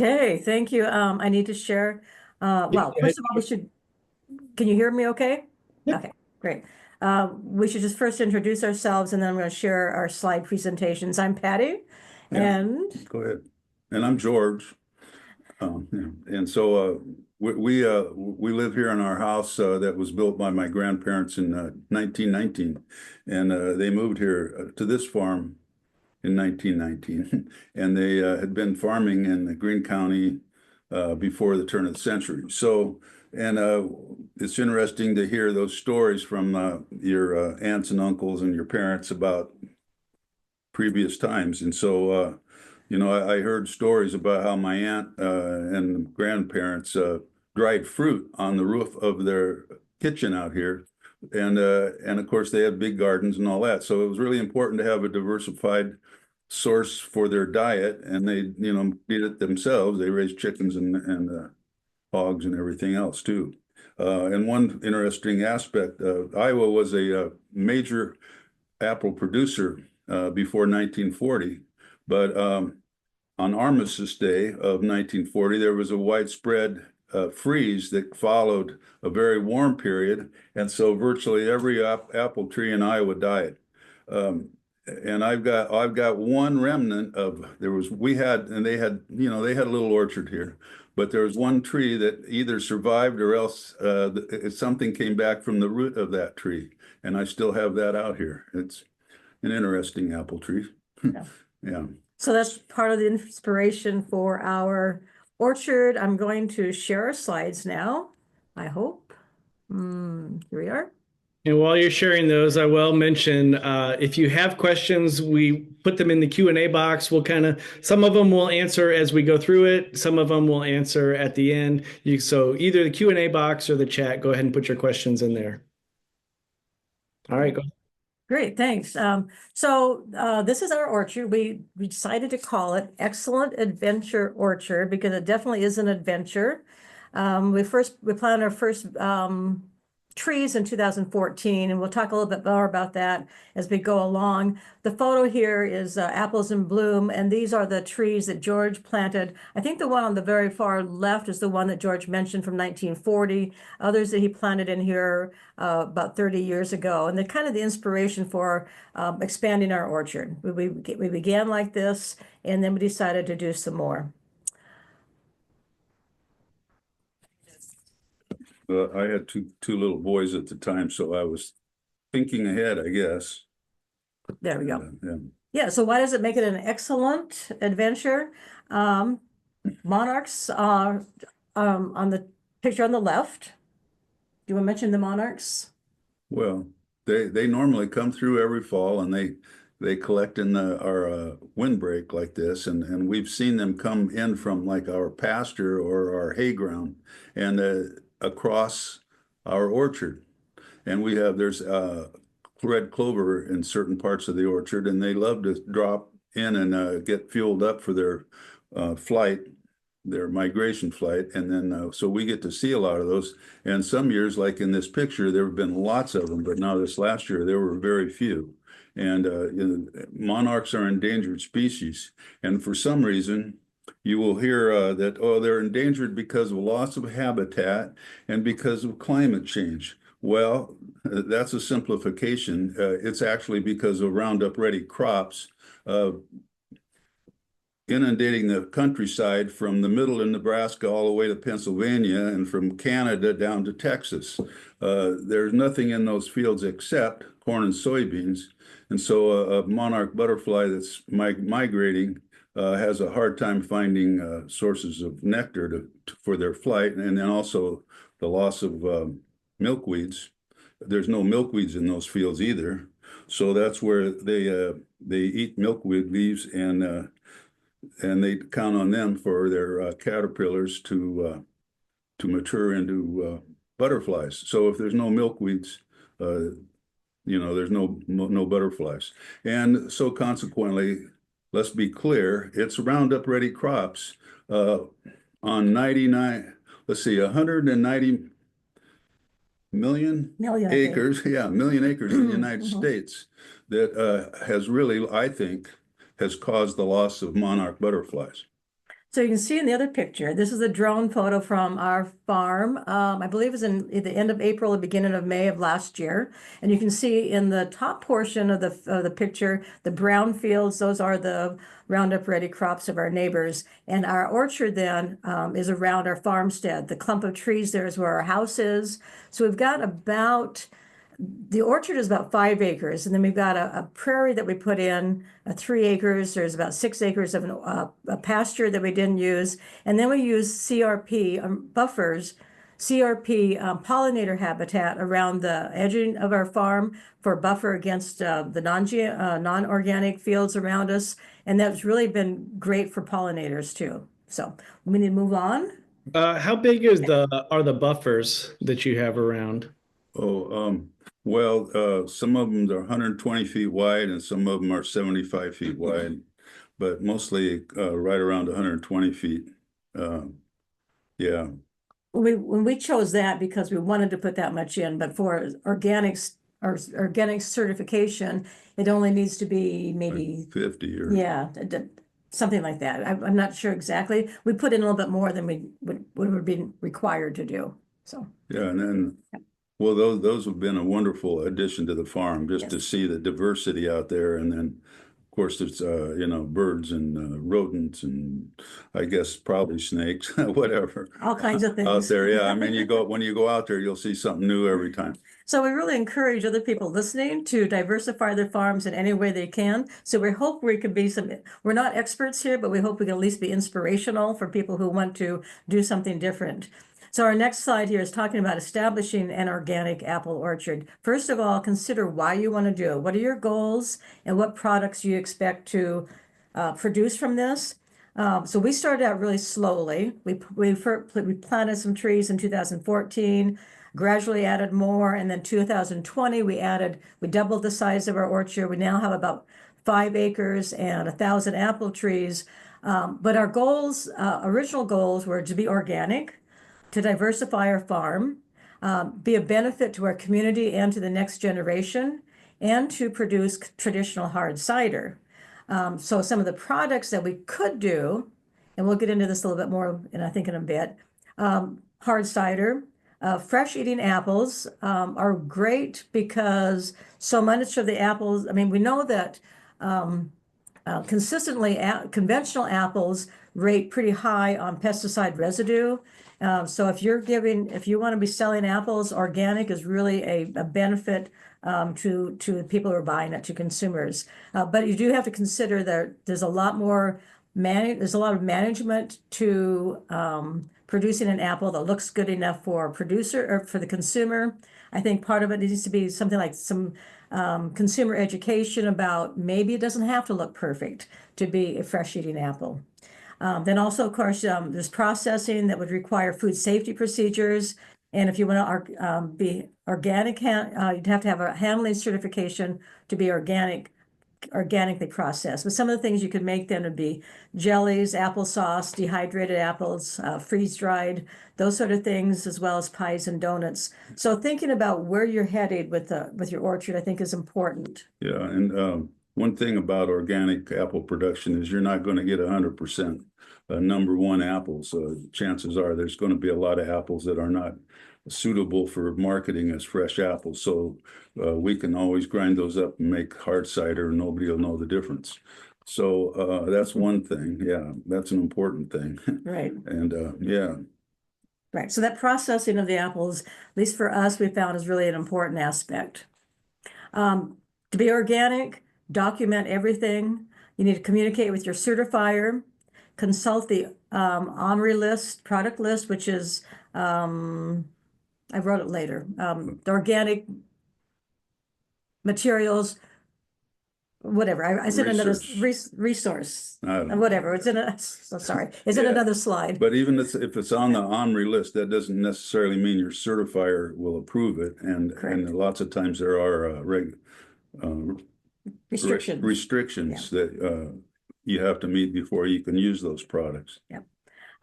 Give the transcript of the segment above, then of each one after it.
Okay, thank you. I need to share. Yeah, Well, go ahead. first of all, can you hear me okay? Yep. Okay, great. We should just first introduce ourselves and then I'm going to share our slide presentations. I'm Patty Yeah, and go ahead. And I'm George. Yeah. And so we live here in our house that was built by my grandparents in 1919, and they moved here to this farm in 1919, and they had been farming in Greene County before the turn of the century. So, and it's interesting to hear those stories from your aunts and uncles and your parents about previous times. And so, I heard stories about how my aunt and grandparents dried fruit on the roof of their kitchen out here. And of course, they had big gardens and all that. So it was really important to have a diversified source for their diet. And they, did it themselves. They raised chickens and hogs and everything else too. And one interesting aspect, Iowa was a major apple producer before 1940, but on Armistice Day of 1940, there was a widespread freeze that followed a very warm period, and so virtually every apple tree in Iowa died. And I've got one remnant of we had, and they had, they had a little orchard here, but there was one tree that either survived or else something came back from the root of that tree, and I still have that out here. It's an interesting apple tree. yeah. Yeah. So that's part of the inspiration for our orchard. I'm going to share our slides now, I hope. Here we are. And while you're sharing those, I will mention if you have questions, we put them in the Q&A box. Some of them we'll answer as we go through it. Some of them we'll answer at the end. So either the Q&A box or the chat, go ahead and put your questions in there. All right, go. Great, thanks. So this is our orchard. We decided to call it Excellent Adventure Orchard because it definitely is an adventure. We planted our first trees in 2014, and we'll talk a little bit more about that as we go along. The photo here is apples in bloom, and these are the trees that George planted. I think the one on the very far left is the one that George mentioned from 1940. Others that he planted in here about 30 years ago, and they're kind of the inspiration for expanding our orchard. We began like this, and then we decided to do some more. I had two little boys at the time, so I was thinking ahead, I guess. There we go. Yeah. Yeah, so why does it make it an excellent adventure? Monarchs are on the picture on the left. Do you want to mention the monarchs? Well, they normally come through every fall, and they collect in our windbreak like this, and we've seen them come in from like our pasture or our hay ground and across our orchard. And there's red clover in certain parts of the orchard, and they love to drop in and get fueled up for their flight, their migration flight. And then so we get to see a lot of those. And some years, like in this picture, there have been lots of them, but now this last year there were very few. And monarchs are endangered species, and for some reason you will hear that, oh, they're endangered because of loss of habitat and because of climate change. Well, that's a simplification. It's actually because of Roundup Ready crops inundating the countryside from the middle of Nebraska all the way to Pennsylvania and from Canada down to Texas. There's nothing in those fields except corn and soybeans. And so a monarch butterfly that's migrating has a hard time finding sources of nectar for their flight, and then also the loss of milkweeds. There's no milkweeds in those fields either, so that's where they eat milkweed leaves, and they count on them for their caterpillars to mature into butterflies. So if there's no milkweeds, there's no butterflies, and so consequently, let's be clear, it's Roundup Ready crops on 190 million acres, yeah, million acres in the United States that has really, I think, has caused the loss of monarch butterflies. So you can see in the other picture, this is a drone photo from our farm. I believe it's in at the end of April, the beginning of May of last year. And you can see in the top portion of the picture, the brown fields, those are the Roundup Ready crops of our neighbors. And our orchard then is around our farmstead. The clump of trees there is where our house is. So we've got about the orchard is about 5 acres, and then we've got a prairie that we put in, 3 acres. There's about 6 acres of a pasture that we didn't use, and then we use CRP buffers, CRP pollinator habitat around the edging of our farm for buffer against the non-organic fields around us, and that's really been great for pollinators too. So we need to move on. How big are the buffers that you have around? Oh, well, some of them are 120 feet wide and some of them are 75 feet wide, but mostly right around 120 feet. Yeah. When we chose that because we wanted to put that much in, but for organics or organic certification, it only needs to be maybe like 50 or yeah, something like that. I'm not sure exactly. We put in a little bit more than we would be required to do. So yeah, and then well, those have been a wonderful addition to the farm, just to see the diversity out there. And then, of course, there's you know, birds and rodents and I guess probably snakes, whatever. all kinds of things Out there. Yeah, I mean, when you go out there, you'll see something new every time. So we really encourage other people listening to diversify their farms in any way they can. So we hope we could be we're not experts here, but we hope we can at least be inspirational for people who want to do something different. So our next slide here is talking about establishing an organic apple orchard. First of all, consider why you want to do it. What are your goals and what products you expect to produce from this? So we started out really slowly. We planted some trees in 2014, gradually added more, and then 2020 we doubled the size of our orchard. We now have about 5 acres and 1,000 apple trees. But our goals, original goals, were to be organic, to diversify our farm, be a benefit to our community and to the next generation, and to produce traditional hard cider. So some of the products that we could do, and we'll get into this a little bit more, and I think in a bit, hard cider, fresh eating apples are great because so much of the apples, I mean, we know that consistently conventional apples rate pretty high on pesticide residue. So if you want to be selling apples, organic is really a benefit to the people who are buying it, to consumers. But you do have to consider that there's a lot of management to producing an apple that looks good enough for a producer or for the consumer. I think part of it needs to be something like some consumer education about maybe it doesn't have to look perfect to be a fresh eating apple. Then also, of course, there's processing that would require food safety procedures. And if you want to be organic, you'd have to have a handling certification to be organically processed. But some of the things you could make then would be jellies, applesauce, dehydrated apples, freeze-dried, those sort of things, as well as pies and donuts. So thinking about where you're headed with your orchard, I think, is important. Yeah, and one thing about organic apple production is you're not going to get 100% number one apples. Chances are there's going to be a lot of apples that are not suitable for marketing as fresh apples. So we can always grind those up and make hard cider and nobody will know the difference. So that's one thing. Yeah, that's an important thing. Right. And yeah. Right. So that processing of the apples, at least for us, we found is really an important aspect. To be organic, document everything. You need to communicate with your certifier, consult the OMRI list, product list, which is, I wrote it later, the organic materials, whatever. I said another resource, whatever. It's in another slide. But even if it's on the OMRI list, that doesn't necessarily mean your certifier will approve it. And lots of times there are restrictions that you have to meet before you can use those products. Yeah.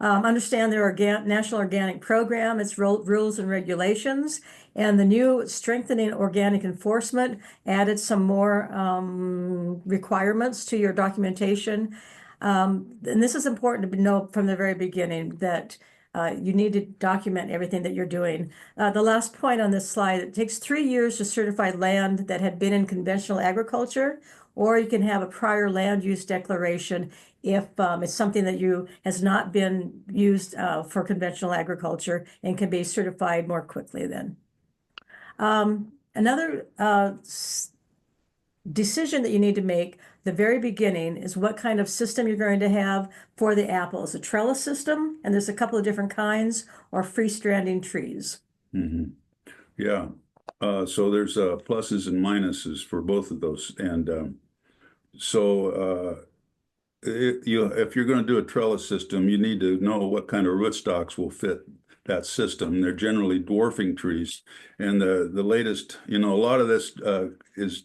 Understand their National Organic Program, its rules and regulations, and the new strengthening organic enforcement added some more requirements to your documentation. And this is important to know from the very beginning that you need to document everything that you're doing. The last point on this slide, it takes 3 years to certify land that had been in conventional agriculture, or you can have a prior land use declaration if it's something that has not been used for conventional agriculture and can be certified more quickly then. Another decision that you need to make the very beginning is what kind of system you're going to have for the apples, a trellis system, and there's a couple of different kinds, or freestanding trees. Mm-hmm. Yeah. So there's pluses and minuses for both of those. And if you're going to do a trellis system, you need to know what kind of rootstocks will fit that system. They're generally dwarfing trees. And the latest, a lot of this is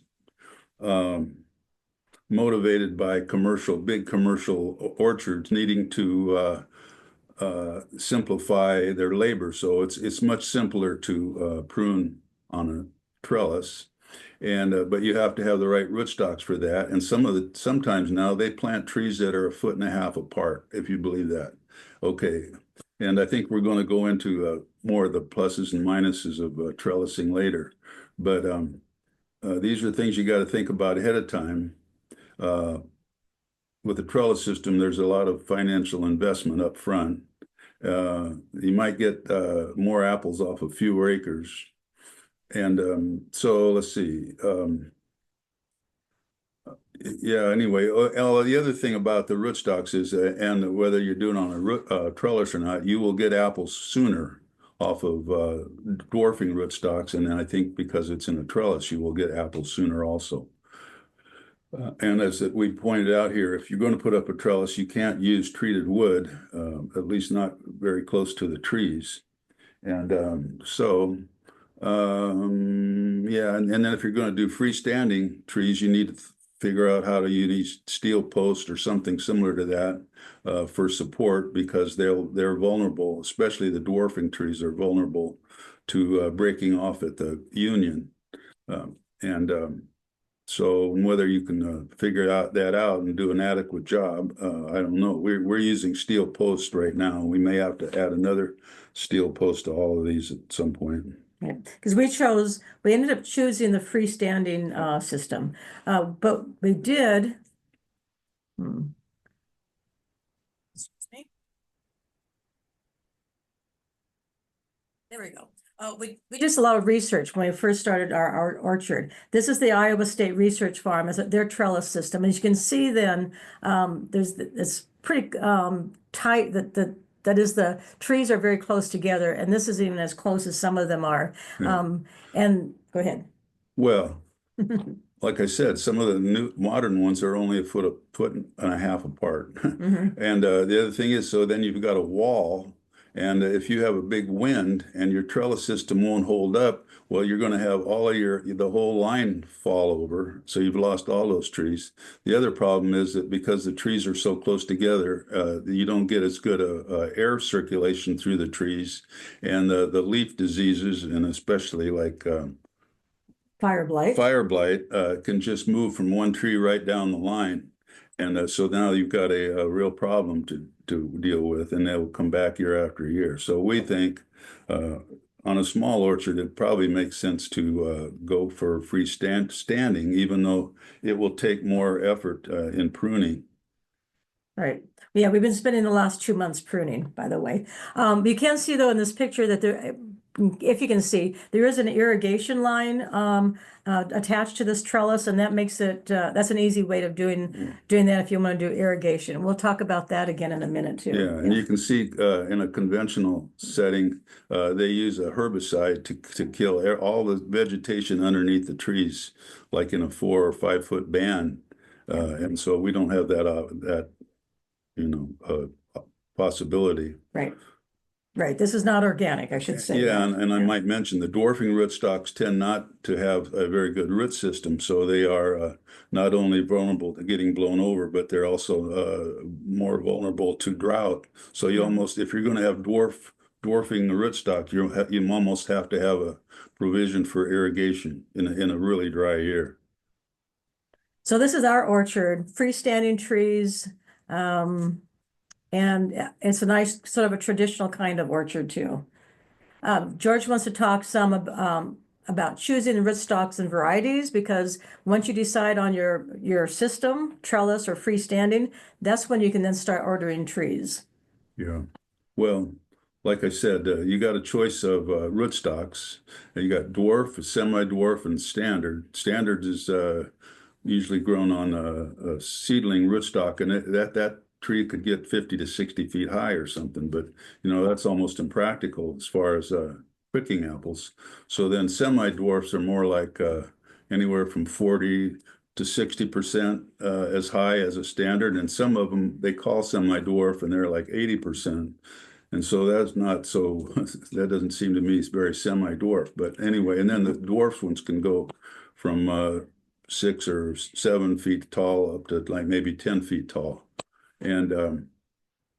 motivated by big commercial orchards needing to simplify their labor. So it's much simpler to prune on a trellis. And but you have to have the right rootstocks for that. And sometimes now they plant trees that are 1.5 feet apart, if you believe that. Okay. And I think we're going to go into more of the pluses and minuses of trellising later. But these are things you got to think about ahead of time. With the trellis system, there's a lot of financial investment up front. You might get more apples off of fewer acres. And so let's see. Yeah, anyway, the other thing about the rootstocks is, and whether you're doing on a trellis or not, you will get apples sooner off of dwarfing rootstocks. And then I think because it's in a trellis, you will get apples sooner also. And as we pointed out here, if you're going to put up a trellis, you can't use treated wood, at least not very close to the trees. And yeah, and then if you're going to do freestanding trees, you need to figure out how to use steel post or something similar to that for support, because they're vulnerable, especially the dwarfing trees are vulnerable to breaking off at the union. So whether you can figure that out and do an adequate job, I don't know. We're using steel post right now. We may have to add another steel post to all of these at some point. Because we ended up choosing the freestanding system, but we did. Excuse me. There we go. We did a lot of research when we first started our orchard. This is the Iowa State Research Farm, is their trellis system. As you can see then, it's pretty tight, that is, the trees are very close together, and this is even as close as some of them are. Yeah. And go ahead. Well, like I said, some of the new modern ones are only 1.5 feet apart. And the other thing is, so then you've got a wall. And if you have a big wind and your trellis system won't hold up, well, you're going to have the whole line fall over. So you've lost all those trees. The other problem is that because the trees are so close together, you don't get as good air circulation through the trees, and the leaf diseases, and especially like fire blight can just move from one tree right down the line. And so now you've got a real problem to deal with, and they'll come back year after year. So we think on a small orchard, it probably makes sense to go for freestanding, even though it will take more effort in pruning. Right. Yeah, we've been spending the last 2 months pruning, by the way. You can see, though, in this picture that if you can see, there is an irrigation line attached to this trellis, and that makes it, that's an easy way of doing that if you want to do irrigation. We'll talk about that again in a minute too. Yeah, and you can see in a conventional setting, they use a herbicide to kill all the vegetation underneath the trees, like in a 4 or 5 foot band. And so we don't have that possibility. Right. Right. This is not organic, I should say. Yeah, and I might mention the dwarfing rootstocks tend not to have a very good root system, so they are not only vulnerable to getting blown over, but they're also more vulnerable to drought. So you almost, if you're going to have dwarfing the rootstock, you almost have to have a provision for irrigation in a really dry year. So this is our orchard, freestanding trees. And it's a nice sort of a traditional kind of orchard too. George wants to talk some about choosing rootstocks and varieties, because once you decide on your system, trellis or freestanding, that's when you can then start ordering trees. Yeah. Well, like I said, you got a choice of rootstocks. You got dwarf, semi-dwarf, and standard. Standard is usually grown on a seedling rootstock, and that tree could get 50 to 60 feet high or something. But that's almost impractical as far as picking apples. So then semi-dwarfs are more like anywhere from 40 to 60% as high as a standard, and some of them they call semi-dwarf, and they're like 80%. And so that's not so, that doesn't seem to me it's very semi-dwarf. But anyway, and then the dwarf ones can go from 6 or 7 feet tall up to like maybe 10 feet tall. And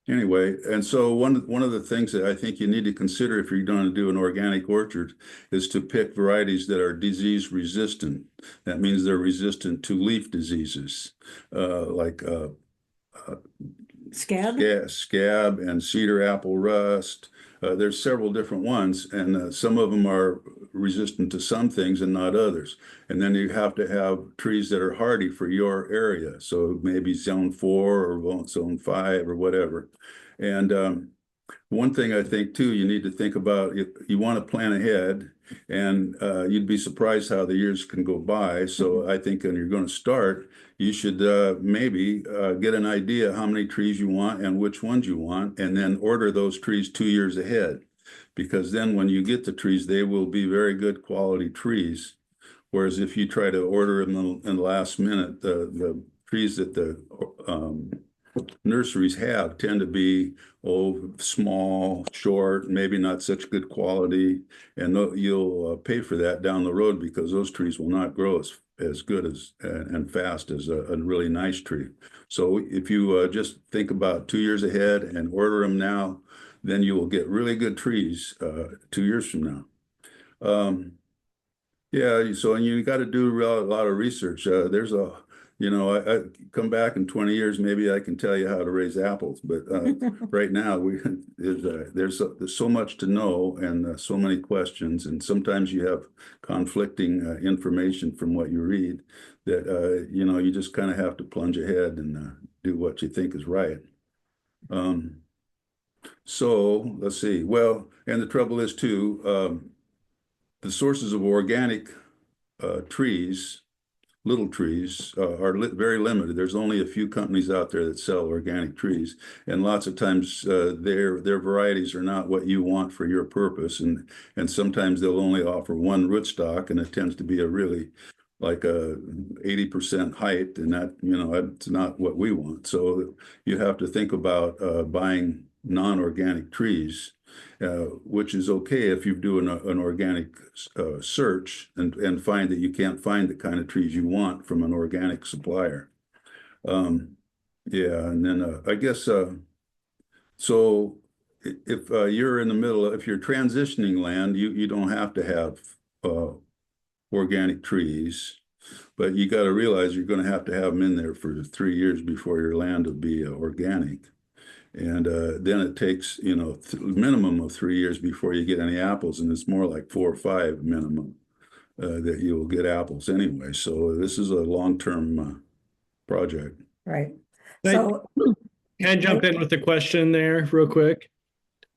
anyway, and so one of the things that I think you need to consider if you're going to do an organic orchard is to pick varieties that are disease resistant. That means they're resistant to leaf diseases, like scab and cedar apple rust. There's several different ones, and some of them are resistant to some things and not others. And then you have to have trees that are hardy for your area. So maybe zone 4 or zone 5 or whatever. And one thing I think too, you need to think about, you want to plan ahead, and you'd be surprised how the years can go by. So I think when you're going to start, you should maybe get an idea how many trees you want and which ones you want, and then order those trees 2 years ahead. Because then when you get the trees, they will be very good quality trees. Whereas if you try to order them in the last minute, the trees that the nurseries have tend to be small, short, maybe not such good quality, and you'll pay for that down the road, because those trees will not grow as good as and fast as a really nice tree. So if you just think about 2 years ahead and order them now, then you will get really good trees 2 years from now. Yeah, so and you got to do a lot of research. I come back in 20 years, maybe I can tell you how to raise apples. But right now, there's so much to know, and so many questions, and sometimes you have conflicting information from what you read that you just kind of have to plunge ahead and do what you think is right. So let's see. Well, and the trouble is too, the sources of organic trees, little trees, are very limited. There's only a few companies out there that sell organic trees, and lots of times their varieties are not what you want for your purpose, and sometimes they'll only offer one rootstock, and it tends to be a really like a 80% height, and that that's not what we want. So you have to think about buying non-organic trees. Which is okay if you do an organic search and find that you can't find the kind of trees you want from an organic supplier. Yeah, and then I guess, so if you're in the middle, if you're transitioning land, you don't have to have organic trees, but you got to realize you're going to have them in there for 3 years before your land will be organic. And then it takes, minimum of 3 years before you get any apples, and it's more like 4 or 5 minimum that you will get apples anyway. So this is a long-term project. Right. So can I jump in with a question there real quick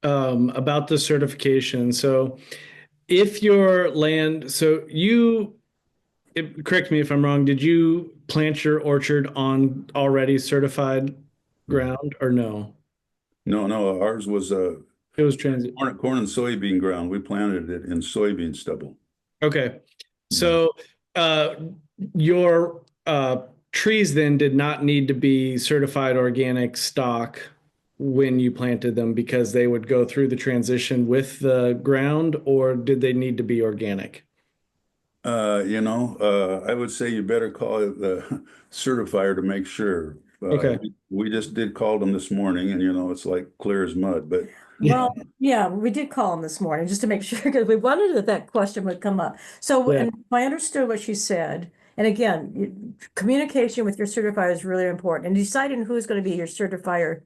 about the certification? So if your land, correct me if I'm wrong, did you plant your orchard on already certified ground or no? No, ours was it was transit corn and soybean ground. We planted it in soybean stubble. Okay. So your trees then did not need to be certified organic stock when you planted them, because they would go through the transition with the ground, or did they need to be organic? I would say you better call it the certifier to make sure. Okay. We just did call them this morning, and it's like clear as mud. But well, yeah, we did call them this morning just to make sure, because we wondered that question would come up. So, and if I understood what she said, And again, communication with your certifier is really important, and deciding who's going to be your certifier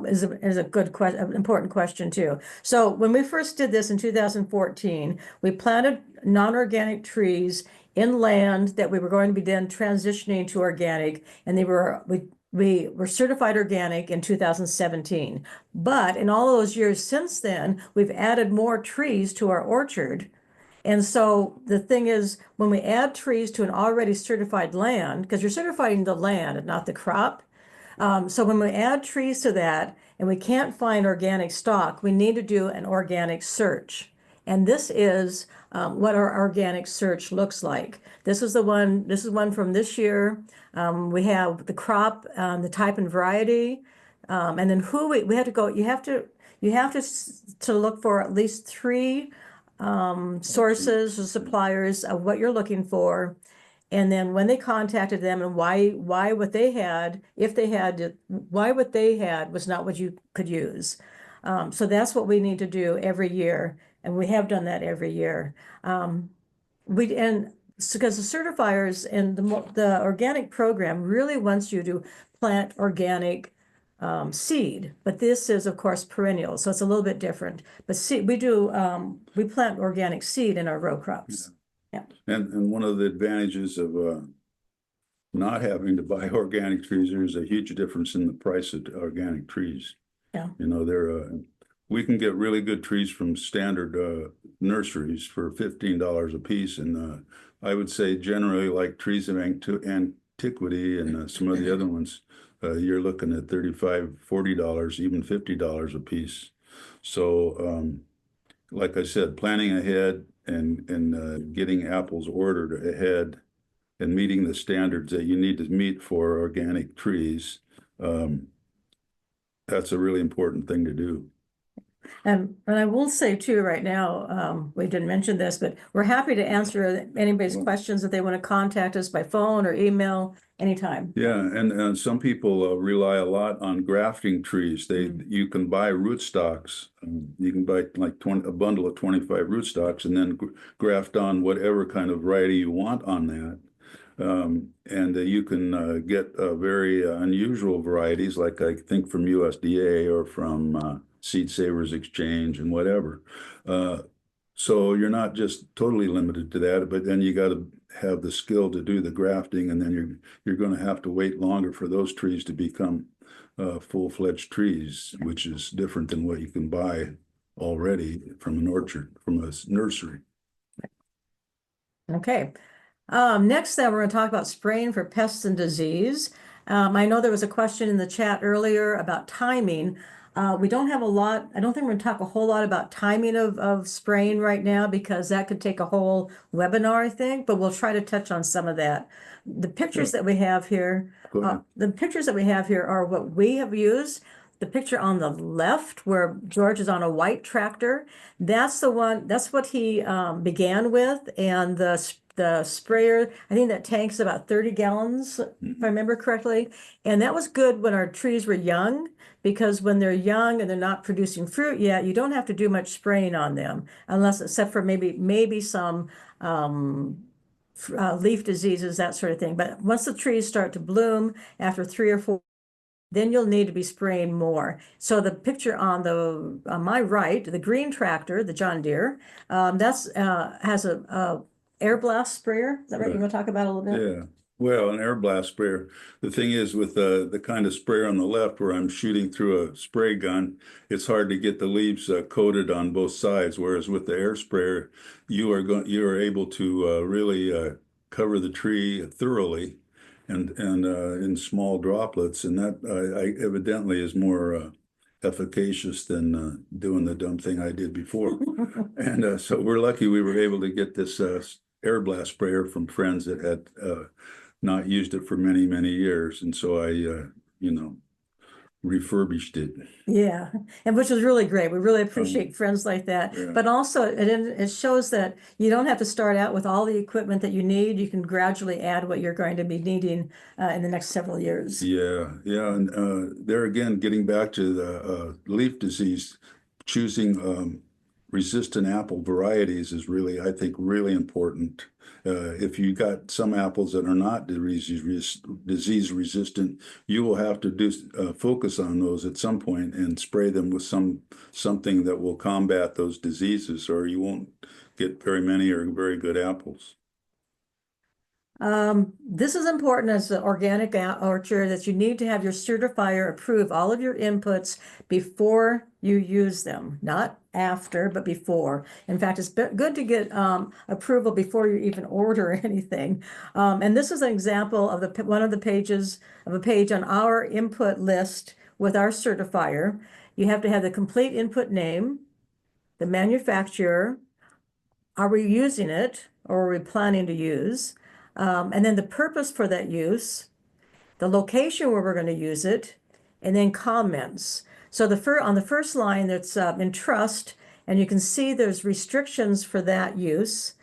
is a good question, an important question too. So when we first did this in 2014, we planted non-organic trees in land that we were going to be then transitioning to organic, and we were certified organic in 2017. But in all those years since then, we've added more trees to our orchard. And so the thing is, when we add trees to an already certified land, because you're certifying the land and not the crop, so when we add trees to that and we can't find organic stock, we need to do an organic search. And this is what our organic search looks like. This is one from this year. We have the crop, the type and variety, and then who we have to go, you have to look for at least three sources or suppliers of what you're looking for. And then when they contacted them and why what they had, if they had, why what they had was not what you could use. So that's what we need to do every year. And we have done that every year. Because the certifiers and the organic program really wants you to plant organic seed, but this is of course perennial, so it's a little bit different. But seed, we plant organic seed in our row crops. Yeah. And one of the advantages of not having to buy organic trees, there's a huge difference in the price of organic trees. Yeah. You know, we can get really good trees from standard nurseries for $15 a piece, and I would say generally, like trees of antiquity and some of the other ones, you're looking at $35, $40, even $50 a piece. So like I said, planning ahead and getting apples ordered ahead and meeting the standards that you need to meet for organic trees, that's a really important thing to do. And I will say too, right now, we didn't mention this, but we're happy to answer anybody's questions if they want to contact us by phone or email anytime. Yeah, and some people rely a lot on grafting trees. You can buy rootstocks. You can buy like a bundle of 25 rootstocks and then graft on whatever kind of variety you want on that. And you can get very unusual varieties, like I think from USDA or from Seed Savers Exchange and whatever. So you're not just totally limited to that, but then you got to have the skill to do the grafting, and then you're going to have to wait longer for those trees to become full-fledged trees, which is different than what you can buy already from an orchard, from a nursery. Okay. Next, then we're going to talk about spraying for pests and disease. I know there was a question in the chat earlier about timing. We don't have a lot. I don't think we're going to talk a whole lot about timing of spraying right now, because that could take a whole webinar, I think, but we'll try to touch on some of that. The pictures that we have here, are what we have used. The picture on the left where George is on a white tractor, that's the one, that's what he began with. And the sprayer, I think that tank's about 30 gallons, if I remember correctly. And that was good when our trees were young, because when they're young and they're not producing fruit yet, you don't have to do much spraying on them, except for maybe some leaf diseases, that sort of thing. But once the trees start to bloom after 3 or 4, then you'll need to be spraying more. So the picture on my right, the green tractor, the John Deere, has a air blast sprayer. Is that right? You want to talk about it a little bit? Yeah. Well, an air blast sprayer. The thing is, with the kind of sprayer on the left where I'm shooting through a spray gun, it's hard to get the leaves coated on both sides. Whereas with the air sprayer, you are able to really cover the tree thoroughly and in small droplets, and that evidently is more efficacious than doing the dumb thing I did before. And so we're lucky we were able to get this air blast sprayer from friends that had not used it for many, many years. And so I, refurbished it. Yeah, and which is really great. We really appreciate friends like that. Yeah. But also it shows that you don't have to start out with all the equipment that you need. You can gradually add what you're going to be needing in the next several years. Yeah, yeah. And there again, getting back to the leaf disease, choosing resistant apple varieties is really, I think, really important. If you got some apples that are not disease resistant, you will have to do focus on those at some point and spray them with something that will combat those diseases, or you won't get very many or very good apples. This is important as an organic orchard, that you need to have your certifier approve all of your inputs before you use them, not after, but before. In fact, it's good to get approval before you even order anything. And this is an example of one of the pages of a page on our input list with our certifier. You have to have the complete input name, the manufacturer, are we using it, or are we planning to use? And then the purpose for that use, the location where we're going to use it, and then comments. So on the first line, that's in trust, and you can see there's restrictions for that use.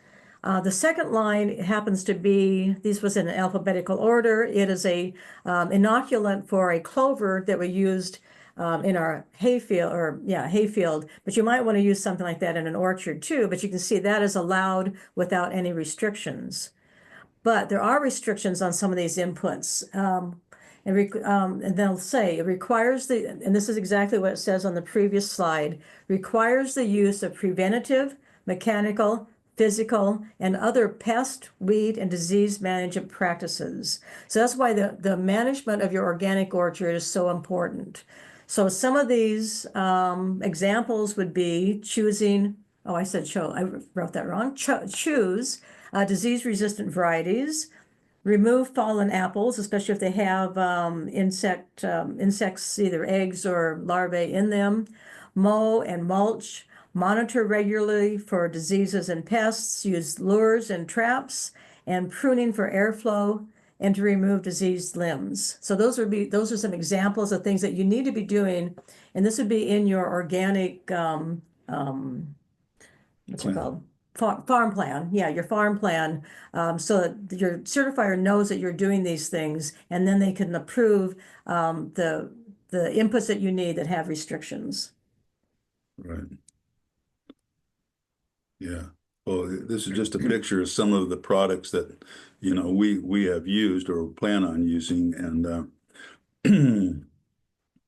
The second line happens to be, this was in alphabetical order. It is a inoculant for a clover that we used in our hayfield, but you might want to use something like that in an orchard too, but you can see that is allowed without any restrictions. But there are restrictions on some of these inputs. And they'll say it requires and this is exactly what it says on the previous slide, requires the use of preventative, mechanical, physical, and other pest, weed, and disease management practices. So that's why the management of your organic orchard is so important. So some of these examples would be choosing, I wrote that wrong, choose disease-resistant varieties, remove fallen apples, especially if they have insects, either eggs or larvae in them, mow and mulch, monitor regularly for diseases and pests, use lures and traps, and pruning for airflow, and to remove diseased limbs. So those are some examples of things that you need to be doing, and this would be in your organic what's it called? Farm plan. Yeah, your farm plan, so that your certifier knows that you're doing these things, and then they can approve the inputs that you need that have restrictions. Right. Yeah. Well, this is just a picture of some of the products that, we have used or plan on using. And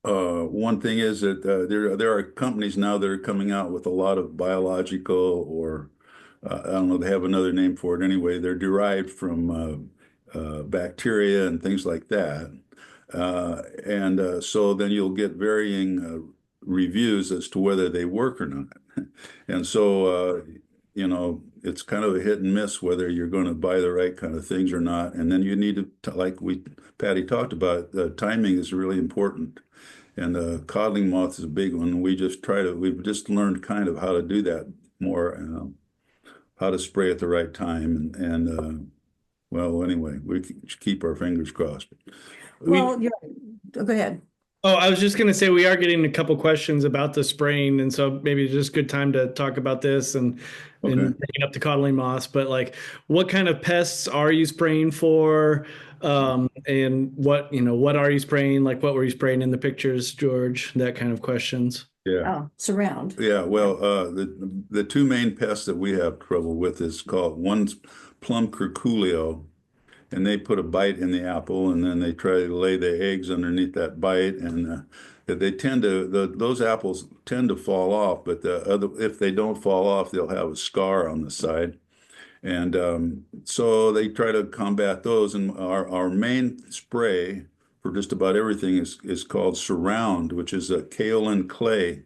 one thing is that there are companies now that are coming out with a lot of biological, or I don't know, they have another name for it anyway. They're derived from bacteria and things like that. So then you'll get varying reviews as to whether they work or not. And so, it's kind of a hit and miss whether you're going to buy the right kind of things or not. And then you need to, like Patti talked about, timing is really important. And codling moth is a big one. We've just learned kind of how to do that more, how to spray at the right time. Well, anyway, we keep our fingers crossed. Well, go ahead. Oh, I was just going to say we are getting a couple questions about the spraying, and so maybe it's just a good time to talk about this and bringing up the codling moths. But like, what kind of pests are you spraying for? And what are you spraying? Like, what were you spraying in the pictures, George? That kind of questions. Yeah. Surround. Yeah. Well, the two main pests that we have trouble with one's plum curculio, and they put a bite in the apple, and then they try to lay the eggs underneath that bite, and those apples tend to fall off, but if they don't fall off, they'll have a scar on the side. And so they try to combat those. And our main spray for just about everything is called Surround, which is a kaolin clay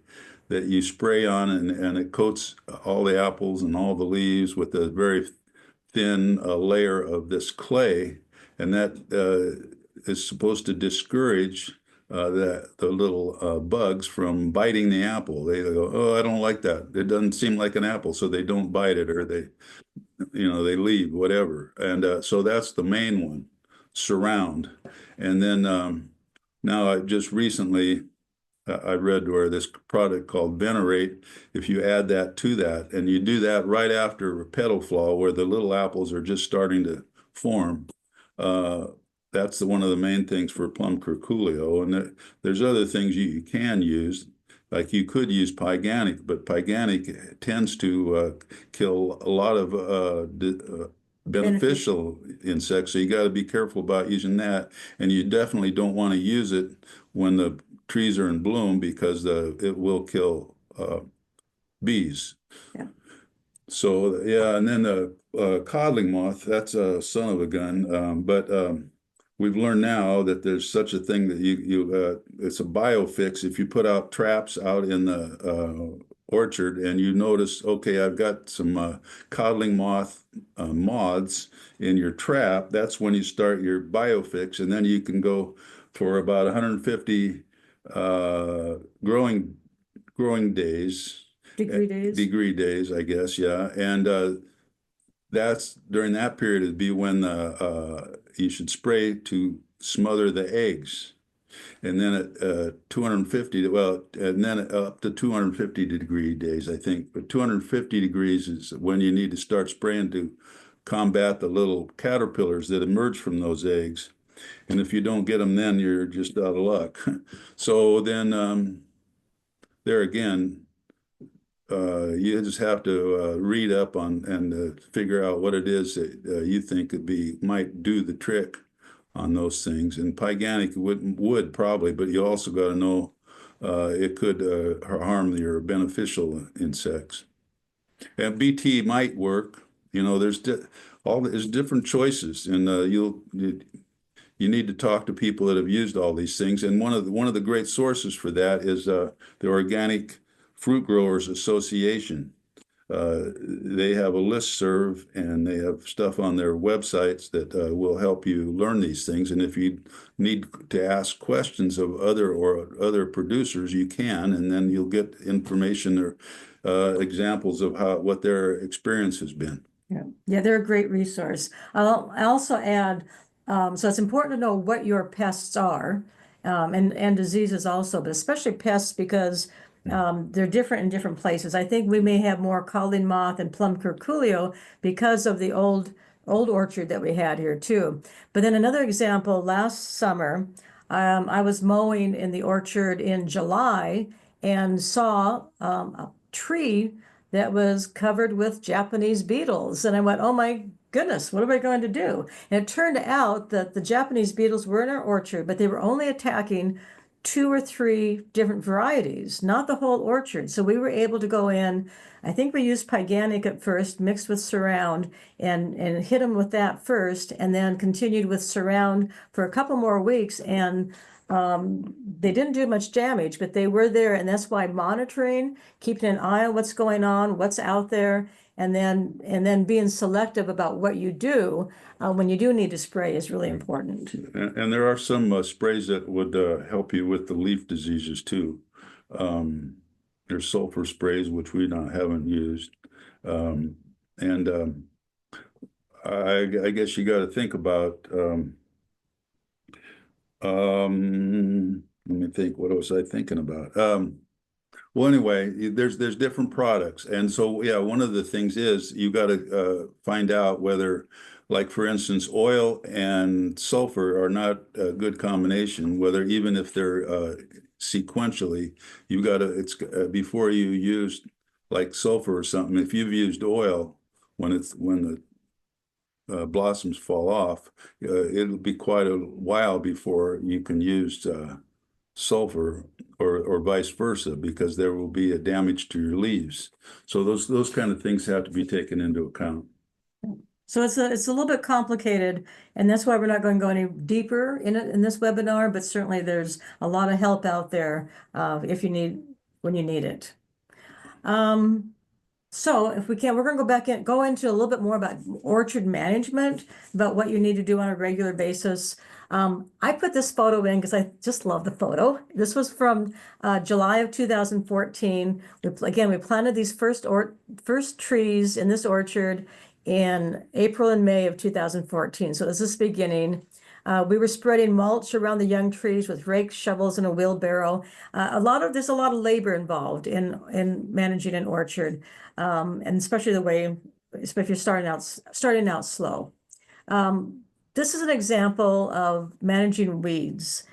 that you spray on, and it coats all the apples and all the leaves with a very thin layer of this clay. And that is supposed to discourage the little bugs from biting the apple. They go, oh, I don't like that. It doesn't seem like an apple, so they don't bite it, or they leave, whatever. And so that's the main one, Surround. And then now I just recently, I read where this product called Venerate, if you add that to that, and you do that right after petal flaw, where the little apples are just starting to form, that's one of the main things for plum curculio. And there's other things you can use. Like you could use pyganic, but pyganic tends to kill a lot of beneficial insects. So you got to be careful about using that. And you definitely don't want to use it when the trees are in bloom because it will kill bees. Yeah. So yeah, and then the codling moth, that's a son of a gun. But we've learned now that there's such a thing that it's a biofix. If you put out traps out in the orchard and you notice, okay, I've got some codling moth moths in your trap, that's when you start your biofix, and then you can go for about 150 growing days. Degree days, I guess, yeah. And that's during that period it'd be when you should spray to smother the eggs. And then at 250, well, and then up to 250 days, I think. But 250 degrees is when you need to start spraying to combat the little caterpillars that emerge from those eggs. And if you don't get them then, you're just out of luck. So then there again, you just have to read up on and figure out what it is that you think might do the trick on those things. And pyganic would probably, but you also got to know it could harm your beneficial insects. And BT might work. You know, there's different choices, and you need to talk to people that have used all these things. And one of the great sources for that is the Organic Fruit Growers Association. They have a listserv and they have stuff on their websites that will help you learn these things. And if you need to ask questions of other producers, you can, and then you'll get information or examples of what their experience has been. Yeah, they're a great resource. I'll also add, so it's important to know what your pests are, and diseases also, but especially pests because they're different in different places. I think we may have more codling moth and plum curculio because of the old orchard that we had here too. But then another example, last summer, I was mowing in the orchard in July and saw a tree that was covered with Japanese beetles. And I went, oh my goodness, what am I going to do? And it turned out that the Japanese beetles were in our orchard, but they were only attacking 2 or 3 different varieties, not the whole orchard. So we were able to go in, I think we used pyganic at first, mixed with surround, and hit them with that first, and then continued with surround for a couple more weeks. And they didn't do much damage, but they were there. And that's why monitoring, keeping an eye on what's going on, what's out there, and then being selective about what you do when you do need to spray is really important. And there are some sprays that would help you with the leaf diseases too. There's sulfur sprays, which we haven't used. And I guess you got to think about, let me think, what was I thinking about? Well, anyway, there's different products. And so, yeah, one of the things is you got to find out whether, like, for instance, oil and sulfur are not a good combination, whether even if they're sequentially, you got to, it's before you use like sulfur or something, if you've used oil when the blossoms fall off, it'll be quite a while before you can use sulfur or vice versa, because there will be a damage to your leaves. So those kind of things have to be taken into account. So it's a little bit complicated, and that's why we're not going to go any deeper in it in this webinar, but certainly there's a lot of help out there when you need it. So if we can, we're going to go into a little bit more about orchard management, about what you need to do on a regular basis. I put this photo in because I just love the photo. This was from July of 2014. We planted these first trees in this orchard in April and May of 2014. So this is beginning. We were spreading mulch around the young trees with rakes, shovels, and a wheelbarrow. There's a lot of labor involved in managing an orchard, and especially if you're starting out slow. This is an example of managing weeds,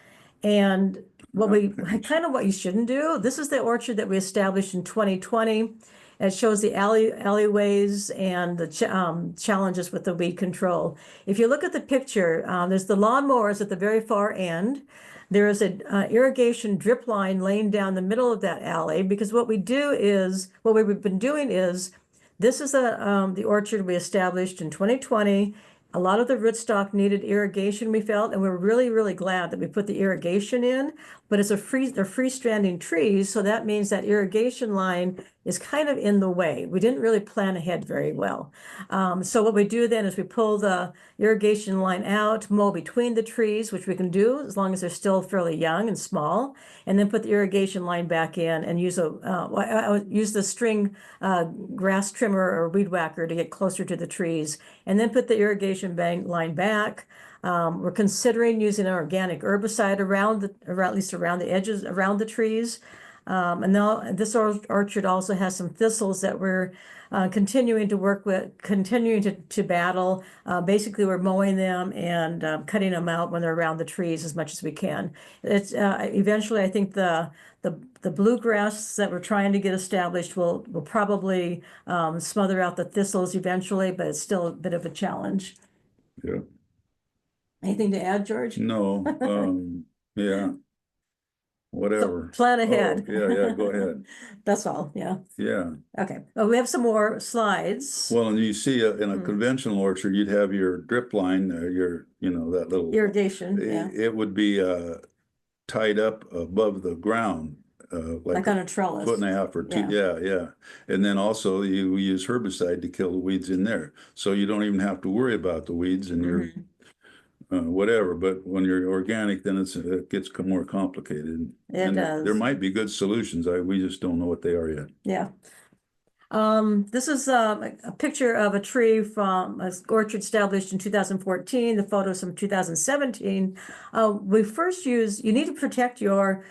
and kind of what you shouldn't do. This is the orchard that we established in 2020. It shows the alleyways and the challenges with the weed control. If you look at the picture, there's the lawnmowers at the very far end. There is an irrigation drip line laying down the middle of that alley, because what we've been doing is, this is the orchard we established in 2020. A lot of the rootstock needed irrigation, we felt, and we're really, really glad that we put the irrigation in. But they're freestanding trees, so that means that irrigation line is kind of in the way. We didn't really plan ahead very well. So what we do then is we pull the irrigation line out, mow between the trees, which we can do as long as they're still fairly young and small, and then put the irrigation line back in and use the string grass trimmer or weed whacker to get closer to the trees, and then put the irrigation line back. We're considering using an organic herbicide at least around the edges, around the trees. And now this orchard also has some thistles that we're continuing to work with, continuing to battle. Basically, we're mowing them and cutting them out when they're around the trees as much as we can. It's eventually, I think the bluegrass that we're trying to get established will probably smother out the thistles eventually, but it's still a bit of a challenge. Yeah. Anything to add, George? No, yeah, whatever. So plan ahead. Oh, yeah, go ahead. That's all, yeah. Yeah. Okay, well, we have some more slides. Well, and you see in a conventional orchard, you'd have your drip line, that little Irrigation, yeah. It would be tied up above the ground, Like on a trellis. 1.5 or 2. Yeah. And then also we use herbicide to kill the weeds in there. So you don't even have to worry about the weeds in your whatever. But when you're organic, then it gets more complicated. It does. There might be good solutions. We just don't know what they are yet. Yeah. This is a picture of a tree from an orchard established in 2014. The photos from 2017. You need to protect your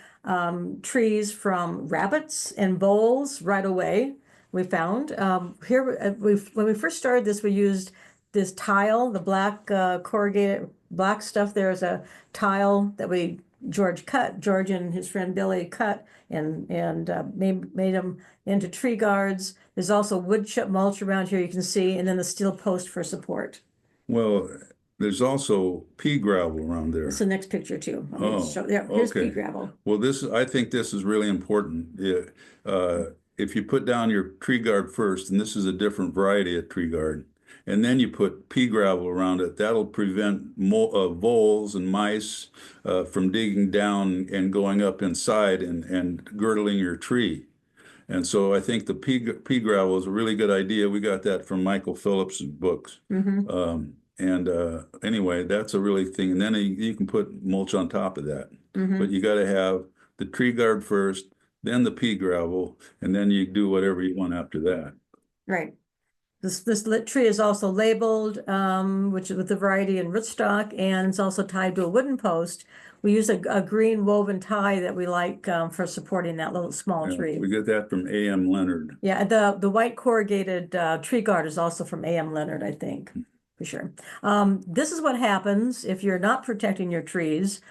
trees from rabbits and voles right away. We found when we first started this, we used this tile, the black corrugated black stuff. There's a tile that George and his friend Billy cut and made them into tree guards. There's also wood chip mulch around here, you can see, and then the steel post for support. Well, there's also pea gravel around there. It's the next picture too. okay. Here's pea gravel. Well, I think this is really important. If you put down your tree guard first, and this is a different variety of tree guard, and then you put pea gravel around it, that'll prevent voles and mice from digging down and going up inside and girdling your tree. And so I think the pea gravel is a really good idea. We got that from Michael Phillips' books. Anyway, that's a really thing. And then you can put mulch on top of that. But you got to have the tree guard first, then the pea gravel, and then you do whatever you want after that. Right. This tree is also labeled, which is with the variety and rootstock, and it's also tied to a wooden post. We use a green woven tie that we like for supporting that little small tree. We get that from A.M. Leonard. Yeah, the white corrugated tree guard is also from A.M. Leonard, I think, for sure. This is what happens if you're not protecting your trees.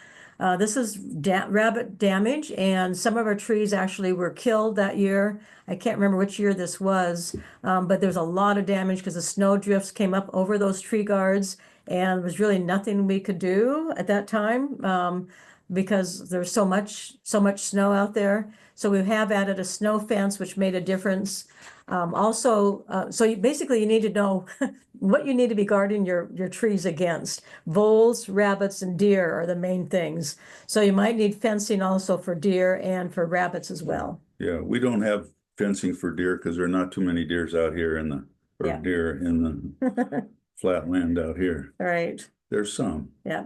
This is rabbit damage, and some of our trees actually were killed that year. I can't remember which year this was, but there's a lot of damage because the snow drifts came up over those tree guards, and there was really nothing we could do at that time because there's so much snow out there. So we have added a snow fence, which made a difference. So basically you need to know what you need to be guarding your trees against. Voles, rabbits, and deer are the main things. So you might need fencing also for deer and for rabbits as well. Yeah, we don't have fencing for deer because there are not too many deers out here deer in the flat land out here. Right. There's some. Yeah.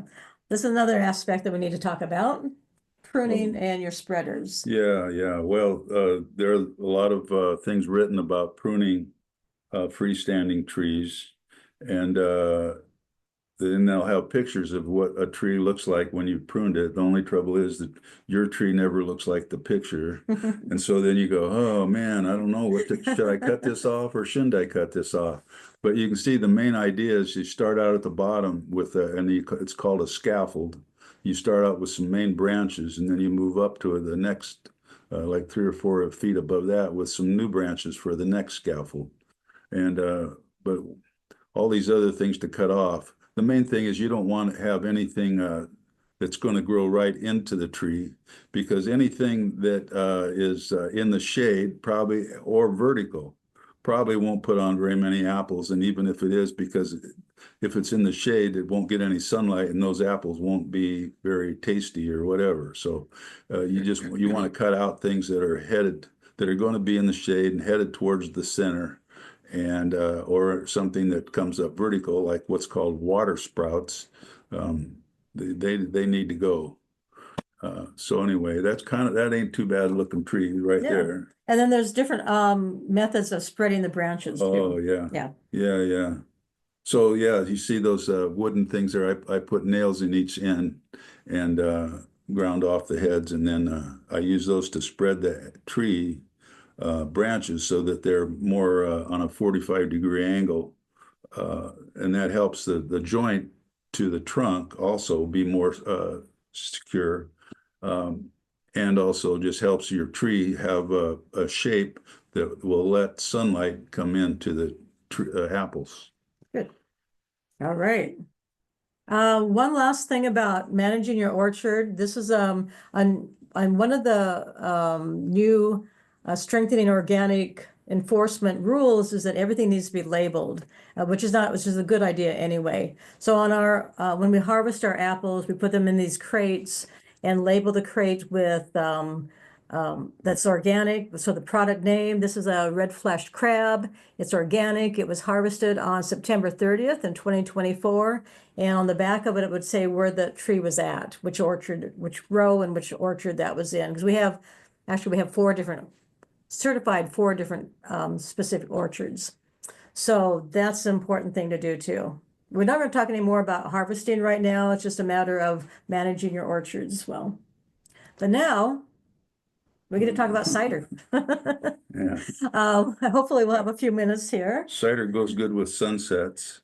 This is another aspect that we need to talk about. Pruning and your spreaders. Yeah. Well, there are a lot of things written about pruning freestanding trees, and then they'll have pictures of what a tree looks like when you've pruned it. The only trouble is that your tree never looks like the picture. And so then you go, oh man, I don't know, should I cut this off or shouldn't I cut this off? But you can see the main idea is you start out at the bottom with it's called a scaffold. you start out with some main branches, and then you move up to the next, like 3 or 4 feet above that, with some new branches for the next scaffold. And but all these other things to cut off. The main thing is you don't want to have anything that's going to grow right into the tree, because anything that is in the shade probably, or vertical, probably won't put on very many apples. And even if it is, because if it's in the shade, it won't get any sunlight, and those apples won't be very tasty or whatever. So you want to cut out things that are going to be in the shade and headed towards the center, and or something that comes up vertical, like what's called water sprouts. They need to go. So anyway, that ain't too bad looking tree right Yeah. there. And then there's different methods of spreading the branches Oh, too. yeah. Yeah. Yeah. So yeah, you see those wooden things there. I put nails in each end and ground off the heads, and then I use those to spread the tree branches so that they're more on a 45-degree angle, and that helps the joint to the trunk also be more secure, and also just helps your tree have a shape that will let sunlight come into the apples. Good. All right. One last thing about managing your orchard. This is on one of the new strengthening organic enforcement rules is that everything needs to be labeled, which is a good idea anyway. So on our when we harvest our apples, we put them in these crates and label the crate with that's organic. So the product name, this is a red fleshed crab. It's organic. It was harvested on September 30th in 2024. And on the back of it, it would say where the tree was at, which orchard, which row and which orchard that was in. Because we have 4 different specific orchards. So that's an important thing to do too. We're not going to talk anymore about harvesting right now. It's just a matter of managing your orchards as well. But now we're going to talk about cider. Yeah. Hopefully we'll have a few minutes here. Cider goes good with sunsets.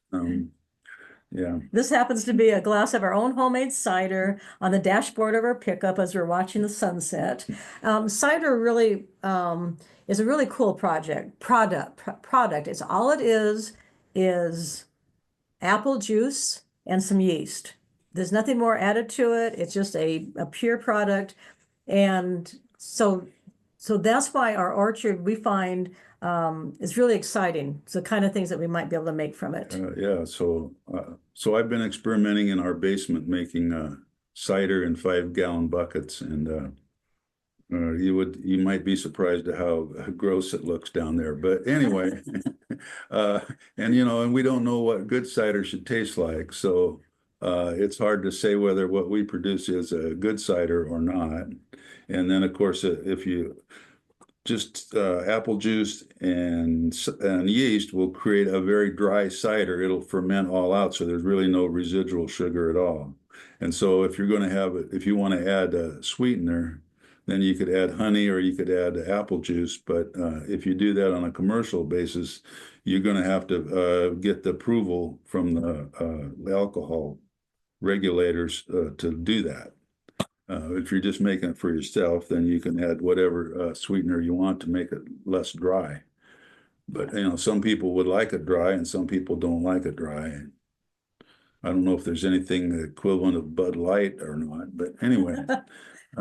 Yeah. This happens to be a glass of our own homemade cider on the dashboard of our pickup as we're watching the sunset. Cider really is a really cool product. It's all it is apple juice and some yeast. There's nothing more added to it. It's just a pure product. And so that's why our orchard, we find, is really exciting. It's the kind of things that we might be able to make from it. Yeah. So I've been experimenting in our basement making cider in 5-gallon buckets, and you might be surprised at how gross it looks down there. But anyway, and we don't know what good cider should taste like. So it's hard to say whether what we produce is a good cider or not. And then, of course, if you just apple juice and yeast will create a very dry cider. It'll ferment all out, so there's really no residual sugar at all. And so if you're going to have it, if you want to add a sweetener, then you could add honey or you could add apple juice. But if you do that on a commercial basis, you're going to have to get the approval from the alcohol regulators to do that. If you're just making it for yourself, then you can add whatever sweetener you want to make it less dry. But some people would like it dry, and some people don't like it dry. I don't know if there's anything equivalent of Bud Light or not, but anyway.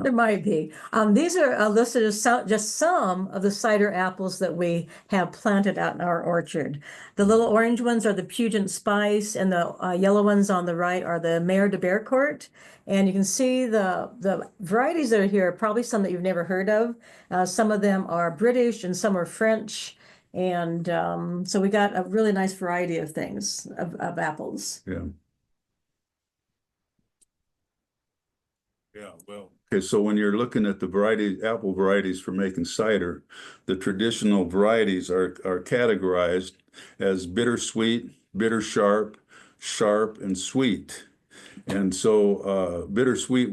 There might be. These are listed as just some of the cider apples that we have planted out in our orchard. The little orange ones are the Puget Spice, and the yellow ones on the right are the Mare de Bearcourt. And you can see the varieties that are here, probably some that you've never heard of. Some of them are British and some are French. And so we got a really nice variety of things, of apples. Yeah. Yeah, well. Okay, so when you're looking at the apple varieties for making cider, the traditional varieties are categorized as bittersweet, bitter sharp, sharp, and sweet. And so bittersweet,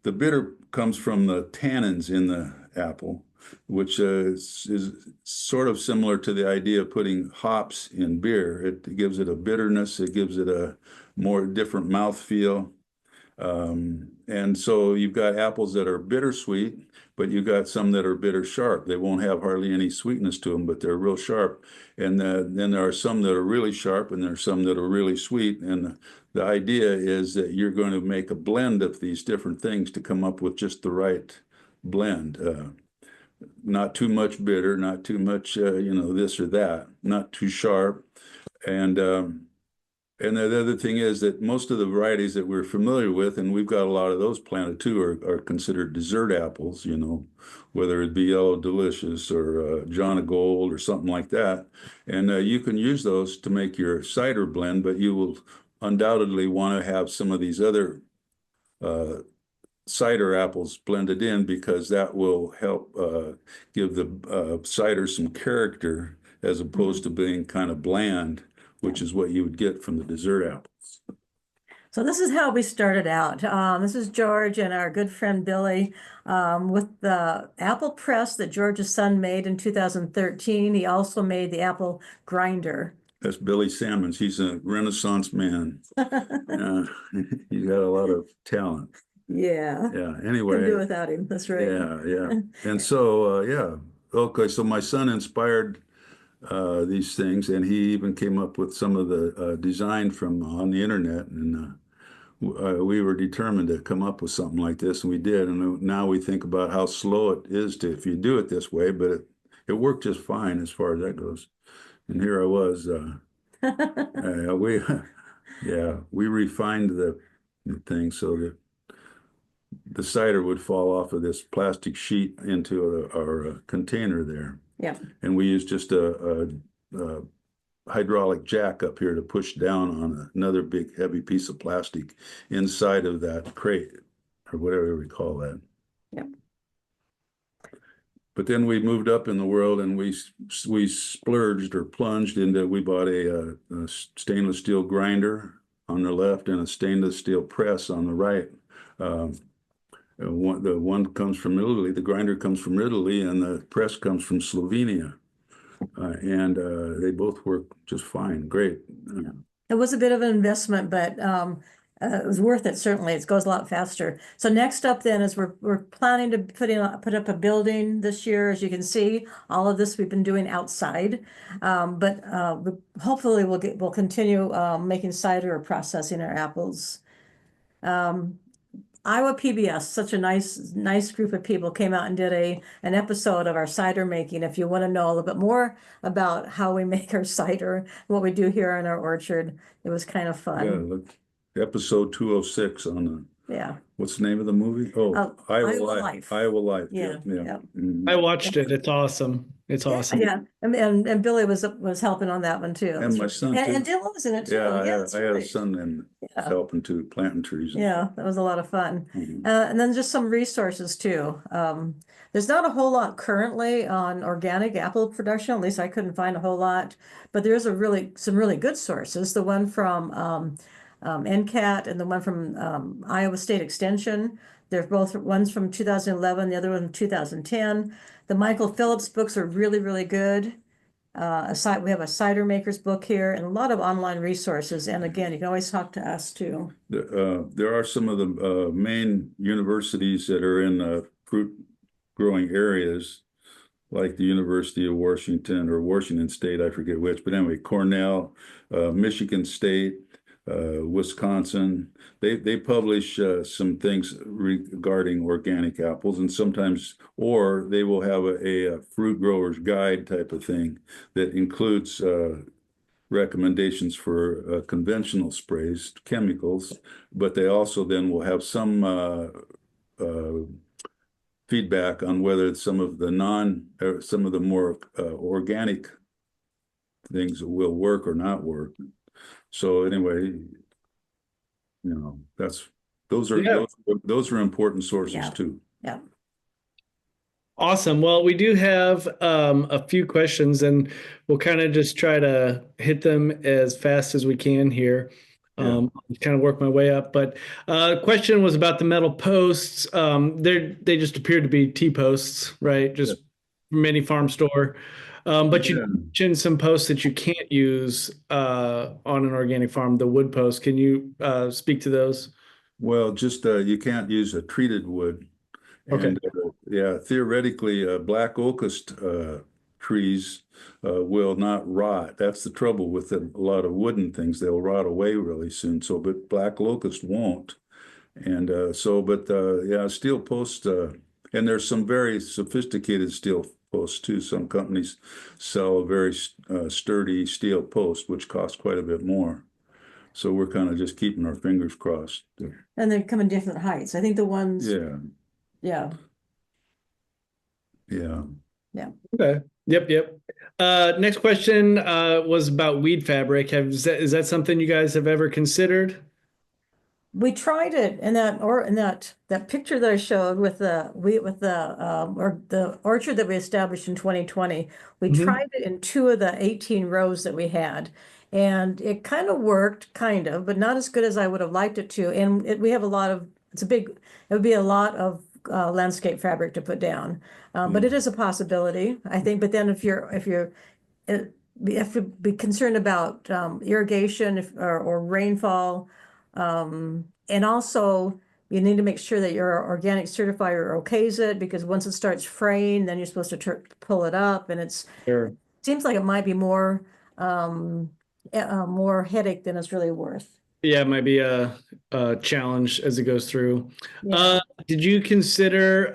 the bitter comes from the tannins in the apple, which is sort of similar to the idea of putting hops in beer. It gives it a bitterness, it gives it a more different mouthfeel. And so you've got apples that are bittersweet, but you've got some that are bitter sharp. They won't have hardly any sweetness to them, but they're real sharp. And then there are some that are really sharp, and there are some that are really sweet. And the idea is that you're going to make a blend of these different things to come up with just the right blend. Not too much bitter, not too much, this or that, not too sharp. And the other thing is that most of the varieties that we're familiar with, and we've got a lot of those planted too, are considered dessert apples, whether it be Yellow Delicious or John of Gold or something like that. And you can use those to make your cider blend, but you will undoubtedly want to have some of these other cider apples blended in, because that will help give the cider some character as opposed to being kind of bland, which is what you would get from the dessert apples. So this is how we started out. This is George and our good friend Billy with the apple press that George's son made in 2013. He also made the apple grinder. That's Billy Salmons. He's a Renaissance man. He's got a lot of talent. Yeah. Yeah. Anyway. Couldn't do without him. That's right. Yeah. And so, yeah. Okay. So my son inspired these things, and he even came up with some of the design from on the internet, and we were determined to come up with something like this, and we did. And now we think about how slow it is if you do it this way, but it worked just fine as far as that goes. And here I was. We refined the thing so that the cider would fall off of this plastic sheet into our container there. Yeah. And we used just a hydraulic jack up here to push down on another big heavy piece of plastic inside of that crate, or whatever we call that. Yep. But then we moved up in the world, and we splurged or plunged into, we bought a stainless steel grinder on the left and a stainless steel press on the right. The one comes from Italy, the grinder comes from Italy, and the press comes from Slovenia. And they both work just fine, great. It was a bit of an investment, but it was worth it, certainly. It goes a lot faster. So next up then is we're planning to put up a building this year. As you can see, all of this we've been doing outside. But hopefully we'll continue making cider or processing our apples. Iowa PBS, such a nice group of people, came out and did an episode of our cider making. If you want to know a little bit more about how we make our cider, what we do here in our orchard, it was kind of fun. Yeah, look, episode 206 on the, yeah. What's the name of the movie? Oh, Iowa Life. Iowa Life. Yeah. Mm-hmm. I watched it. It's awesome. It's awesome. Yeah, and Billy was helping on that one too. And my son and too. Dylan was in it too. Yeah, Yeah, I had a right. son and helping to planting trees. Yeah, that was a lot of fun. Mhm. And then just some resources too. There's not a whole lot currently on organic apple production. At least I couldn't find a whole lot, but there's some really good sources. The one from NCAT and the one from Iowa State Extension. They're both, one's from 2011, the other one 2010. The Michael Phillips books are really, really good. We have a cider maker's book here and a lot of online resources. And again, you can always talk to us too. There are some of the main universities that are in fruit growing areas, like the University of Washington or Washington State, I forget which, but anyway, Cornell, Michigan State, Wisconsin. They publish some things regarding organic apples, and sometimes, or they will have a fruit grower's guide type of thing that includes recommendations for conventional sprays, chemicals, but they also then will have some feedback on whether some of the more organic things will work or not work. So anyway, those are important sources too. Yeah. Awesome. Well, we do have a few questions, and we'll kind of just try to hit them as fast as we can here. Kind of work my way up. But question was about the metal posts. They just appeared to be T-posts, right? Just from any farm store. But you mentioned some posts that you can't use on an organic farm, the wood posts. Can you speak to those? Well, just you can't use a treated wood. Okay. And yeah, theoretically, black locust trees will not rot. That's the trouble with a lot of wooden things. They'll rot away really soon. So, but black locust won't. And but yeah, steel posts, and there's some very sophisticated steel posts too. Some companies sell a very sturdy steel post, which costs quite a bit more. So we're kind of just keeping our fingers crossed. And they come in different heights. I think the ones, Yeah, yeah, yeah. Okay. Yep. Next question was about weed fabric. Is that something you guys have ever considered? we tried it in that picture that I showed with the orchard that we established in 2020. We Mhm. tried it in 2 of the 18 rows that we had. And it kind of worked, kind of, but not as good as I would have liked it to. And we have a lot of, it would be a lot of landscape fabric to put down. But it is a possibility, I think. But then if you have to be concerned about irrigation or rainfall. And also you need to make sure that your organic certifier okays it, because once it starts fraying, then you're supposed to pull it up, and Sure. seems like it might be more headache than it's really worth. Yeah, it might be a challenge as it goes through. Yeah. Did you consider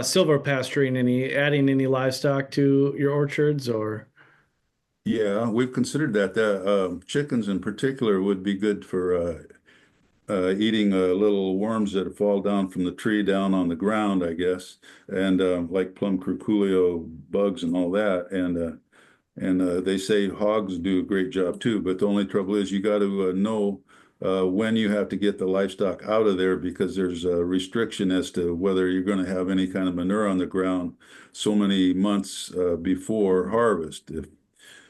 silver pasturing adding any livestock to your orchards or? Yeah, we've considered that. Chickens in particular would be good for eating little worms that fall down from the tree down on the ground, I guess, and like plum curculio bugs and all that. And they say hogs do a great job too. But the only trouble is you got to know when you have to get the livestock out of there, because there's a restriction as to whether you're going to have any kind of manure on the ground so many months before harvest.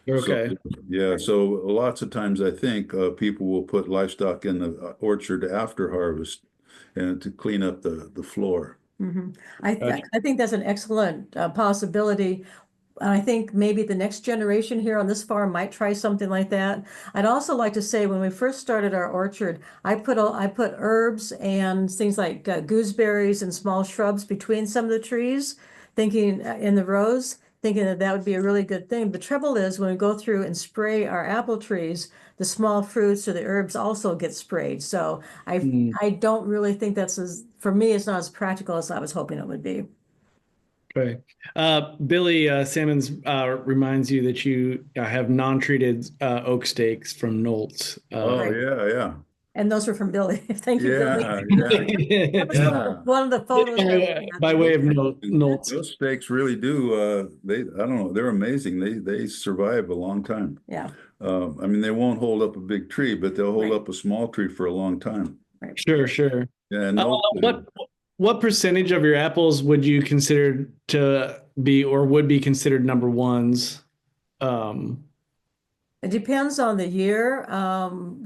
So, Okay. yeah, so lots of times I think people will put livestock in the orchard after harvest and to clean up the floor. I think that's an excellent possibility. I think maybe the next generation here on this farm might try something like that. I'd also like to say, when we first started our orchard, I put herbs and things like gooseberries and small shrubs between some of the trees, thinking in the rows, thinking that would be a really good thing. The trouble is, when we go through and spray our apple trees, the small fruits or the herbs also get sprayed. So I don't really think for me, it's not as practical as I was hoping it would be. Okay. Billy Salmons reminds you that you have non-treated oak steaks from Knolt's. Oh, Right. yeah. And those were from Billy. Thank you, Billy. That was Yeah. one of the photos that we had. By way of Knolt's. Those steaks really do, I don't know, they're amazing. They survive a long time. Yeah, I mean, they won't hold up a big tree, but they'll hold Right. up a small tree for a long time. right. Sure. Yeah, no, What percentage of your apples would you consider to be or would be considered number ones? It depends on the year.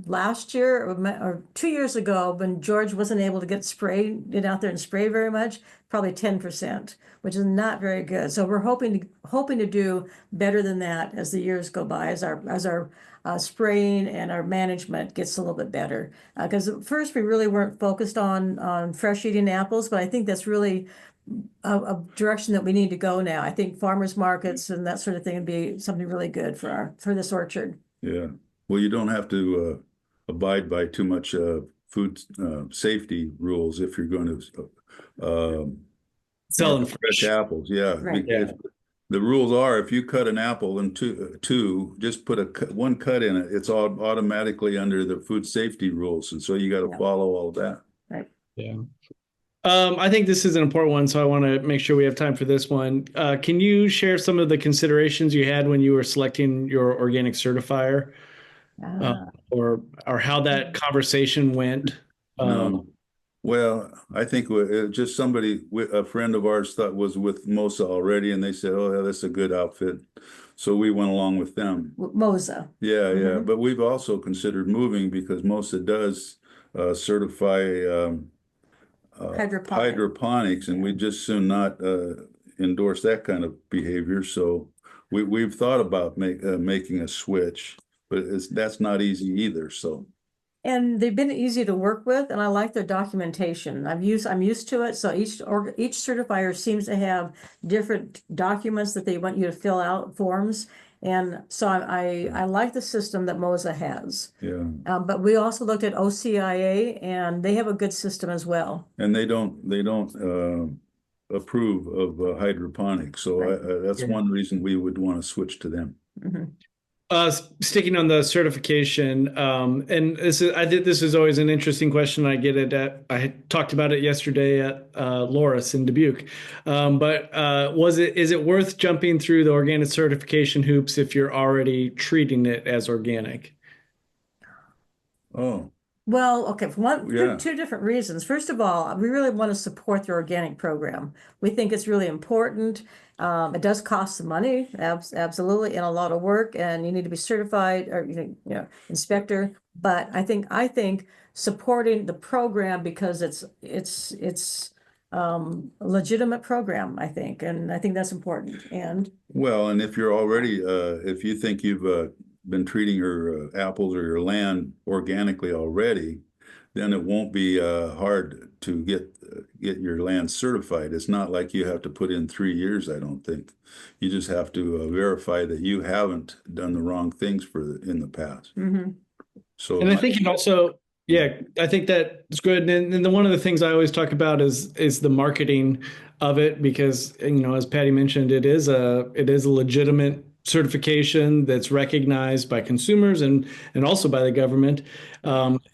Last year or 2 years ago, when George wasn't able to get out there and spray very much, probably 10%, which is not very good. So we're hoping to do better than that as the years go by, as our spraying and our management gets a little bit better. Because at first we really weren't focused on fresh eating apples, but I think that's really a direction that we need to go now. I think farmers markets and that sort of thing would be something really good for this orchard. yeah. Well, you don't have to abide by too much food safety rules if you're going to Selling fresh fresh. apples. Yeah. Right. The rules are, if you cut an apple in two, just put one cut in it. It's all automatically under the food safety rules, and so you got to follow all that. Right. Yeah. I think this is an important one, so I want to make sure we have time for this one. Can you share some of the considerations you had when you were selecting your organic certifier, or how that conversation went? Well, I think just a friend of ours thought was with Mosa already, and they said, "Oh, yeah, that's a good outfit," so we went along with them. Mosa. Yeah. But we've also considered moving because Mosa does certify hydroponics, and we just soon not endorse that kind of behavior. So we've thought about making a switch, but that's not easy either. So And they've been easy to work with, and I like their documentation. I'm used to it. So each certifier seems to have different documents that they want you to fill out, forms. And so I like the system that MOSA has. Yeah. But we also looked at OCIA, and they have a good system as well. And they don't approve of hydroponics. So Right. that's one reason we would want to switch to them. Mhm. Sticking on the certification, and I think this is always an interesting question. I get it I talked about it yesterday at Loris in Dubuque. But is it worth jumping through the organic certification hoops if you're already treating it as organic? Oh, Well, okay, for Yeah. two different reasons. First of all, we really want to support the organic program. We think it's really important. It does cost some money, absolutely, and a lot of work, and you need to be certified or inspector. But I think supporting the program because it's a legitimate program, I think, and I think that's important. And well, and if you're already, if you think you've been treating your apples or your land organically already, then it won't be hard to get your land certified. It's not like you have to put in 3 years, I don't think. You just have to verify that you haven't done the wrong things in the past. mhm. So, And I think it also, yeah, I think that's good. And then one of the things I always talk about is the marketing of it, because as Patty mentioned, it is a legitimate certification that's recognized by consumers and also by the government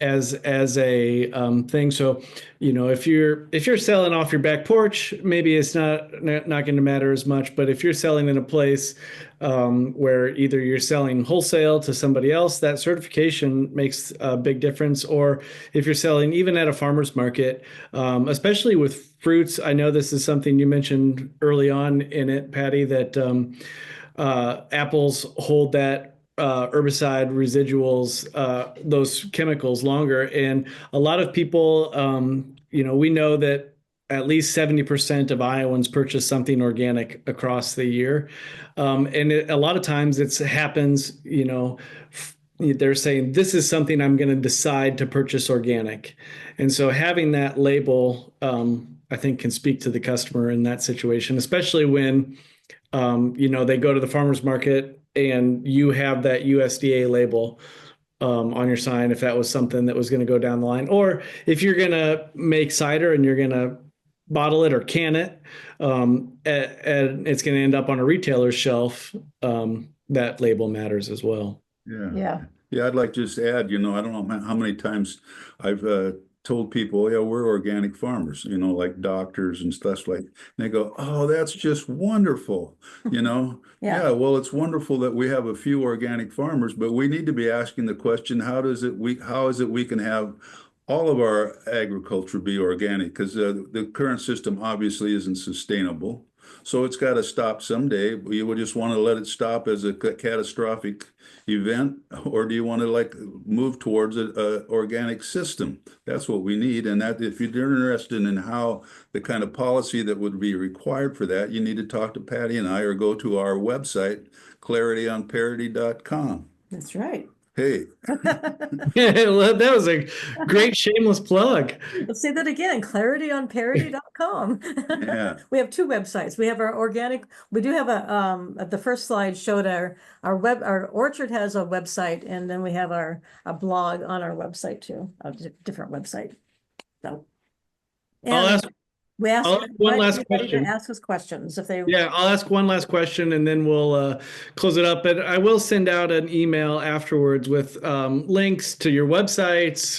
as a thing. So if you're selling off your back porch, maybe it's not going to matter as much. But if you're selling in a place where either you're selling wholesale to somebody else, that certification makes a big difference. Or if you're selling even at a farmer's market, especially with fruits. I know this is something you mentioned early on in it, Patty, that apples hold that herbicide residuals, those chemicals longer. And a lot of people, we know that at least 70% of Iowans purchase something organic across the year. And a lot of times it happens, they're saying, this is something I'm going to decide to purchase organic. And so having that label, I think can speak to the customer in that situation, especially when they go to the farmer's market and you have that USDA label on your sign, if that was something that was going to go down the line. Or if you're going to make cider and you're going to bottle it or can it, and it's going to end up on a retailer's shelf, that label matters as well. Yeah. Yeah, I'd like to just add, I don't know how many times I've told people, yeah, we're organic farmers, like doctors and stuff like, and they go, oh, that's just wonderful, Yeah, well, it's wonderful that we have a few organic farmers, but we need to be asking the question, how is it we can have all of our agriculture be organic? Because the current system obviously isn't sustainable. So it's got to stop someday. You would just want to let it stop as a catastrophic event, or do you want to move towards an organic system? That's what we need. And that if you're interested in how the kind of policy that would be required for that, you need to talk to Patty and I, or go to our website, clarityonparity.com. That's right. Hey. Well, that was a great shameless plug. Let's say that again, clarityonparity.com. Yeah. We have two websites. We have our organic, we do have the first slide showed our orchard has a website, and then we have a blog on our website too, a different website. So. I'll ask one last question. Ask us questions if they. Yeah, I'll ask one last question and then we'll close it up. But I will send out an email afterwards with links to your websites,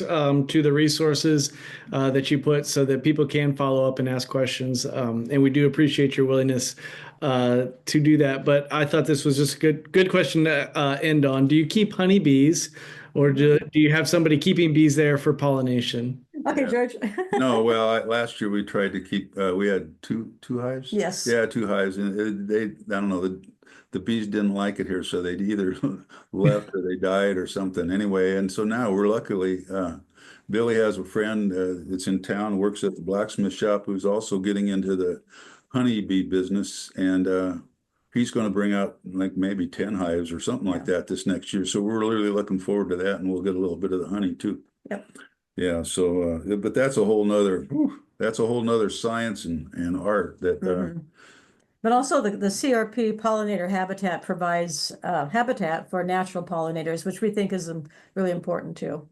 to the resources that you put, so that people can follow up and ask questions. And we do appreciate your willingness to do that. But I thought this was just a good question to end on. Do you keep honeybees, or do you have somebody keeping bees there for pollination? Okay, George. No, well, last year we tried to keep, we had two hives. Yes. Yeah, 2 hives, and I don't know, the bees didn't like it here, so they'd either left or they died or something anyway. And so now we're luckily, Billy has a friend that's in town, works at the blacksmith shop, who's also getting into the honeybee business. And he's going to bring out like maybe 10 hives or something like that this next year. So we're really looking forward to that, and we'll get a little bit of the honey too. Yep. Yeah. So, but that's a whole nother science and art that, But also the CRP pollinator habitat provides habitat for natural pollinators, which we think is really important too.